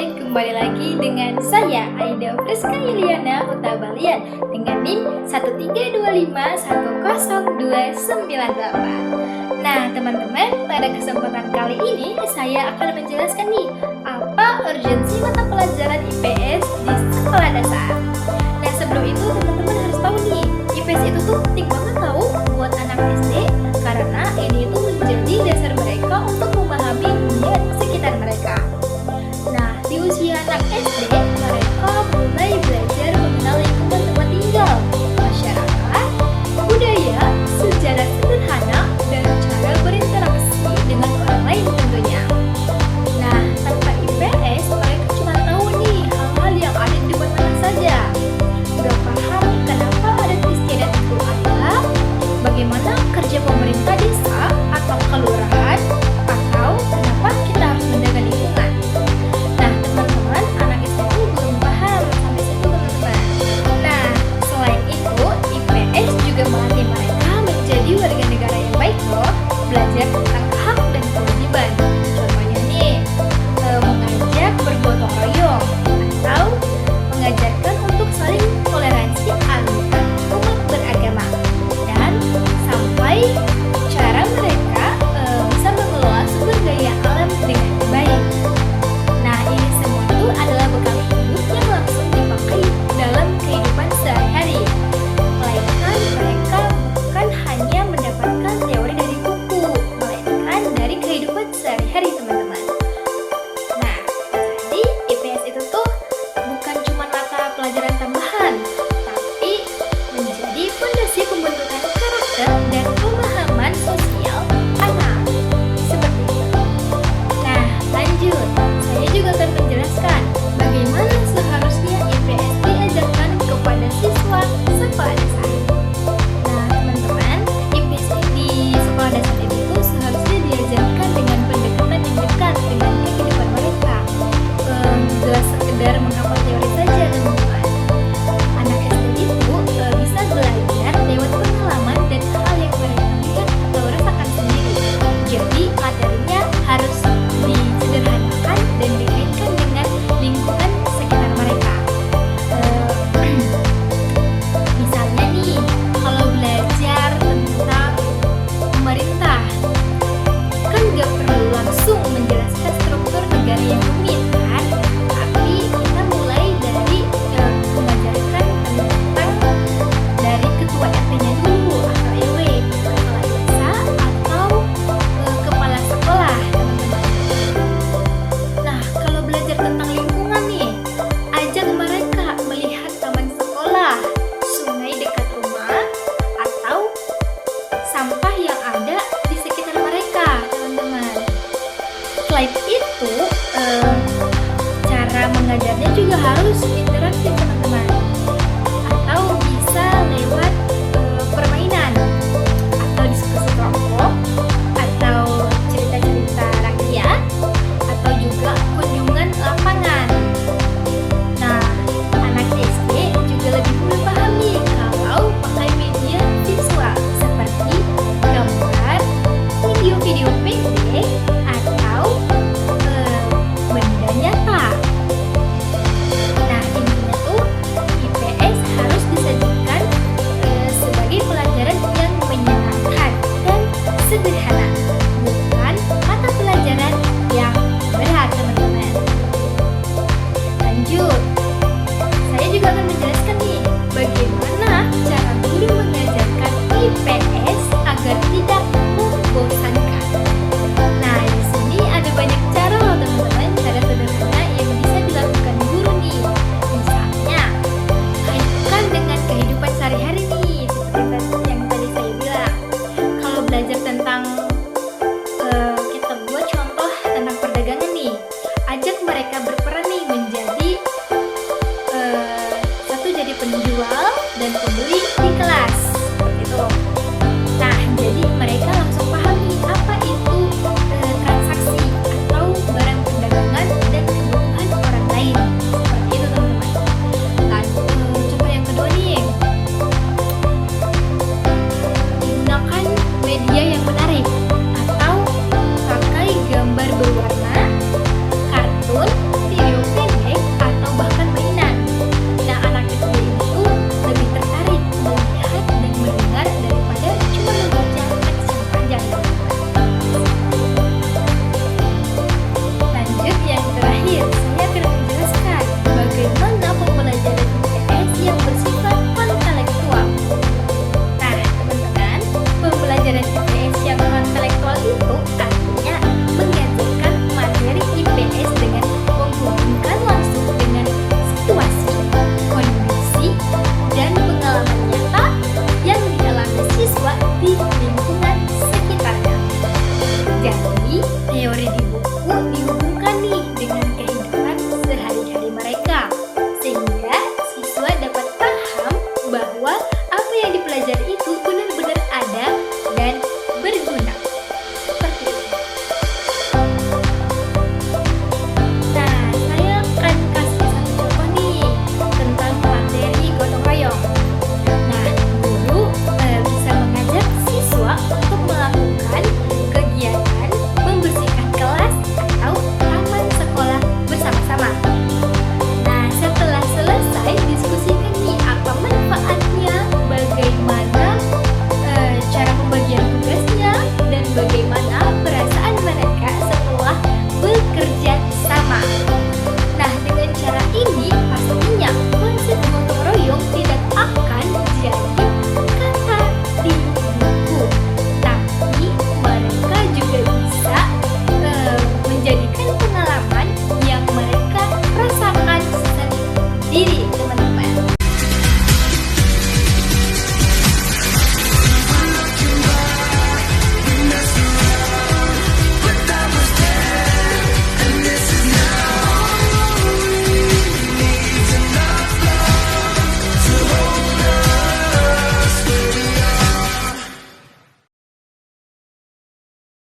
kembali lagi dengan saya Aida Friska Yuliana Hutabalian dengan NIM 132510298. Nah teman-teman, pada kesempatan kali ini saya akan menjelaskan nih apa urgensi mata pelajaran IPS di sekolah dasar. Nah sebelum itu teman-teman harus tahu nih, IPS itu tuh penting banget tahu buat anak SD karena ini itu menjadi dasar mereka untuk memahami dunia sekitar mereka. Nah, di usia anak SD, mereka mulai belajar mengenal lingkungan tempat tinggal, masyarakat, budaya, sejarah sederhana, dan cara berinteraksi dengan orang lain tentunya. Nah, tanpa IPS, mereka cuma tahu nih hal-hal yang ada di depan mata saja. Gak paham kenapa adat istiadat itu ada, bagaimana kerja pemerintah desa atau kelurahan, atau kenapa kita harus menjaga lingkungan. Nah, teman-teman, anak SD itu belum paham sampai situ, teman-teman. Nah, selain itu, IPS juga melatih mereka menjadi warga negara yang baik loh, belajar tentang hak dan kewajiban. Contohnya nih, mengajak bergotong royong atau mengajarkan untuk saling toleransi antar umat beragama dan sampai cara mereka bisa mengelola sumber daya alam dengan baik. Nah, ini semua itu adalah bekal hidup yang langsung dipakai dalam kehidupan sehari-hari. Melainkan mereka bukan hanya mendapatkan teori dari buku, melainkan dari kehidupan sehari-hari, teman-teman. Nah, jadi IPS itu tuh bukan cuma mata pelajaran tambahan, tapi menjadi fondasi pembentukan karakter dan pemahaman sosial anak. Seperti itu. Nah, lanjut. Saya juga akan menjelaskan bagaimana seharusnya IPS diajarkan kepada siswa sekolah dasar. Nah, teman-teman, IPS di sekolah dasar itu seharusnya diajarkan dengan pendekatan yang dekat dengan kehidupan mereka. Gak sekedar menghafal teori saja, teman-teman. Anak SD itu bisa belajar lewat pengalaman dan hal yang mereka lihat atau rasakan sendiri. Jadi materinya harus disederhanakan dan dikaitkan dengan lingkungan sekitar mereka. Misalnya nih, kalau belajar tentang pemerintah, kan gak perlu langsung menjelaskan struktur negara yang rumit kan? Tapi kita mulai dari mengajarkan tentang dari ketua RT-nya dulu atau RW, kepala desa atau kepala sekolah, teman-teman. Nah, kalau belajar tentang lingkungan nih, ajak mereka melihat taman sekolah, sungai dekat rumah, atau sampah yang ada di sekitar mereka, teman-teman. Selain itu, cara mengajarnya juga harus interaktif